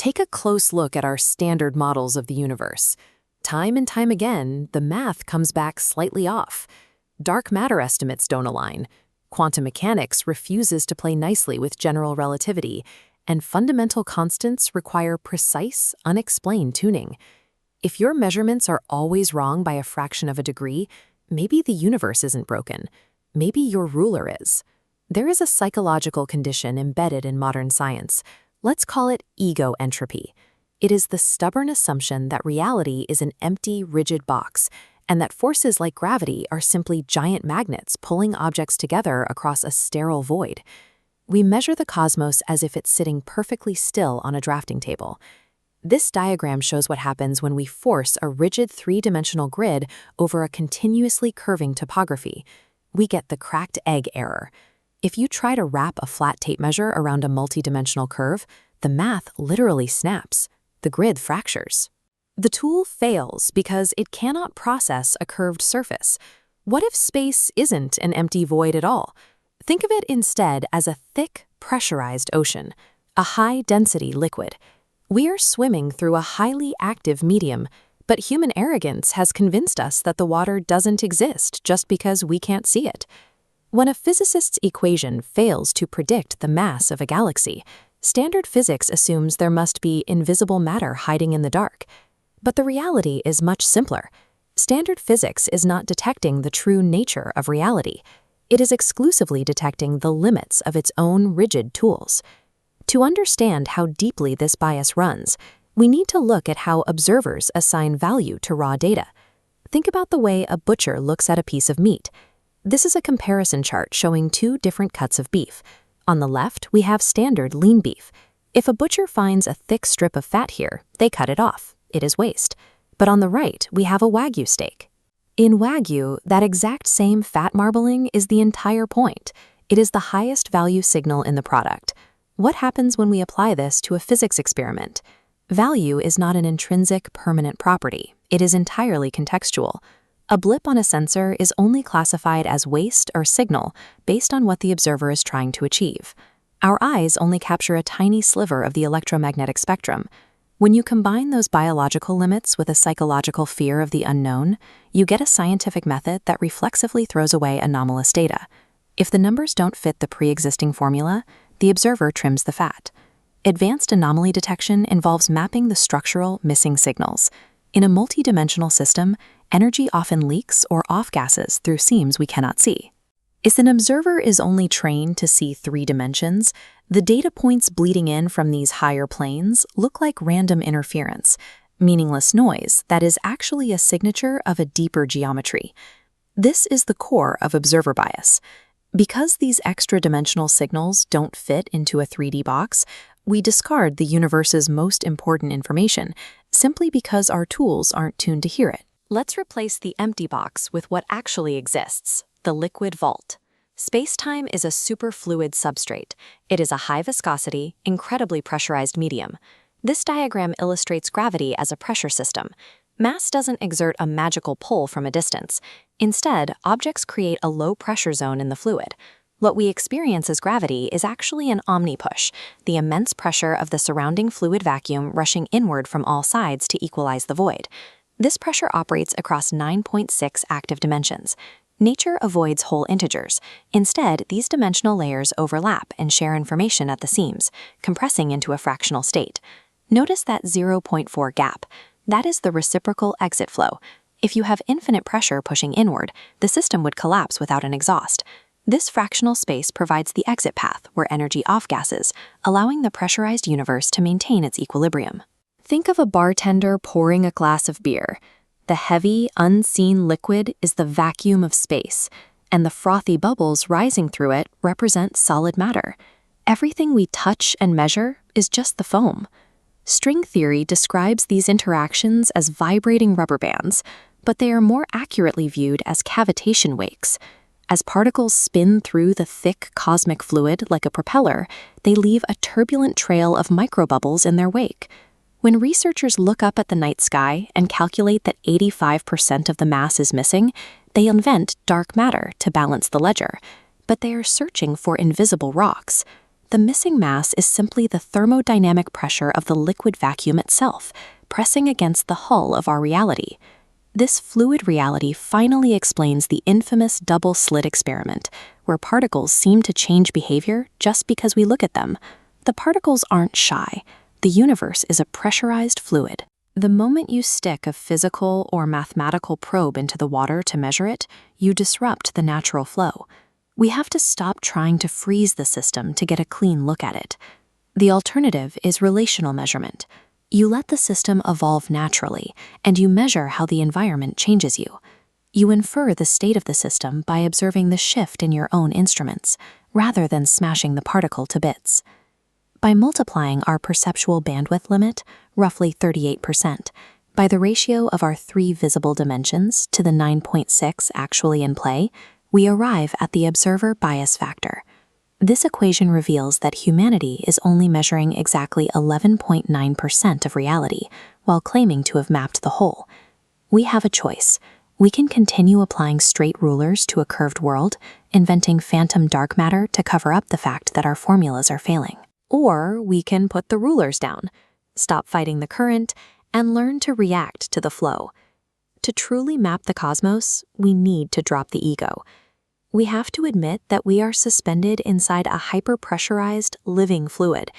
Take a close look at our standard models of the universe. Time and time again, the math comes back slightly off. Dark matter estimates don't align. Quantum mechanics refuses to play nicely with general relativity, and fundamental constants require precise, unexplained tuning. If your measurements are always wrong by a fraction of a degree, maybe the universe isn't broken. Maybe your ruler is. There is a psychological condition embedded in modern science. Let's call it ego entropy. It is the stubborn assumption that reality is an empty, rigid box, and that forces like gravity are simply giant magnets pulling objects together across a sterile void. We measure the cosmos as if it's sitting perfectly still on a drafting table. This diagram shows what happens when we force a rigid three-dimensional grid over a continuously curving topography. We get the cracked egg error. If you try to wrap a flat tape measure around a multi-dimensional curve, the math literally snaps. The grid fractures. The tool fails because it cannot process a curved surface. What if space isn't an empty void at all? Think of it instead as a thick, pressurized ocean, a high-density liquid. We are swimming through a highly active medium, but human arrogance has convinced us that the water doesn't exist just because we can't see it. When a physicist's equation fails to predict the mass of a galaxy, standard physics assumes there must be invisible matter hiding in the dark. But the reality is much simpler. Standard physics is not detecting the true nature of reality. It is exclusively detecting the limits of its own rigid tools. To understand how deeply this bias runs, we need to look at how observers assign value to raw data. Think about the way a butcher looks at a piece of meat. This is a comparison chart showing two different cuts of beef. On the left, we have standard lean beef. If a butcher finds a thick strip of fat here, they cut it off. It is waste. But on the right, we have a Wagyu steak. In Wagyu, that exact same fat marbling is the entire point. It is the highest value signal in the product. What happens when we apply this to a physics experiment? Value is not an intrinsic, permanent property. It is entirely contextual. A blip on a sensor is only classified as waste or signal based on what the observer is trying to achieve. Our eyes only capture a tiny sliver of the electromagnetic spectrum. When you combine those biological limits with a psychological fear of the unknown, you get a scientific method that reflexively throws away anomalous data. If the numbers don't fit the pre-existing formula, the observer trims the fat. Advanced anomaly detection involves mapping the structural, missing signals. In a multi-dimensional system, energy often leaks or off-gases through seams we cannot see. If an observer is only trained to see 3 dimensions, the data points bleeding in from these higher planes look like random interference, meaningless noise that is actually a signature of a deeper geometry. This is the core of observer bias. Because these extra-dimensional signals don't fit into a 3D box, we discard the universe's most important information simply because our tools aren't tuned to hear it. Let's replace the empty box with what actually exists, the liquid vault. Space-time is a superfluid substrate. It is a high-viscosity, incredibly pressurized medium. This diagram illustrates gravity as a pressure system. Mass doesn't exert a magical pull from a distance. Instead, objects create a low-pressure zone in the fluid. What we experience as gravity is actually an omnipush, the immense pressure of the surrounding fluid vacuum rushing inward from all sides to equalize the void. This pressure operates across 9.6 active dimensions. Nature avoids whole integers. Instead, these dimensional layers overlap and share information at the seams, compressing into a fractional state. Notice that 0.4 gap. That is the reciprocal exit flow. If you have infinite pressure pushing inward, the system would collapse without an exhaust. This fractional space provides the exit path where energy off-gases, allowing the pressurized universe to maintain its equilibrium. Think of a bartender pouring a glass of beer. The heavy, unseen liquid is the vacuum of space, and the frothy bubbles rising through it represent solid matter. Everything we touch and measure is just the foam. String theory describes these interactions as vibrating rubber bands, but they are more accurately viewed as cavitation wakes. As particles spin through the thick cosmic fluid like a propeller, they leave a turbulent trail of microbubbles in their wake. When researchers look up at the night sky and calculate that 85% of the mass is missing, they invent dark matter to balance the ledger. But they are searching for invisible rocks. The missing mass is simply the thermodynamic pressure of the liquid vacuum itself, pressing against the hull of our reality. This fluid reality finally explains the infamous double-slit experiment, where particles seem to change behavior just because we look at them. The particles aren't shy. The universe is a pressurized fluid. The moment you stick a physical or mathematical probe into the water to measure it, you disrupt the natural flow. We have to stop trying to freeze the system to get a clean look at it. The alternative is relational measurement. You let the system evolve naturally, and you measure how the environment changes you. You infer the state of the system by observing the shift in your own instruments, rather than smashing the particle to bits. By multiplying our perceptual bandwidth limit, roughly 38%, by the ratio of our 3 visible dimensions to the 9.6 actually in play, we arrive at the observer bias factor. This equation reveals that humanity is only measuring exactly 11.9% of reality, while claiming to have mapped the whole. We have a choice. We can continue applying straight rulers to a curved world, inventing phantom dark matter to cover up the fact that our formulas are failing. Or we can put the rulers down, stop fighting the current, and learn to react to the flow. To truly map the cosmos, we need to drop the ego. We have to admit that we are suspended inside a hyper-pressurized, living fluid,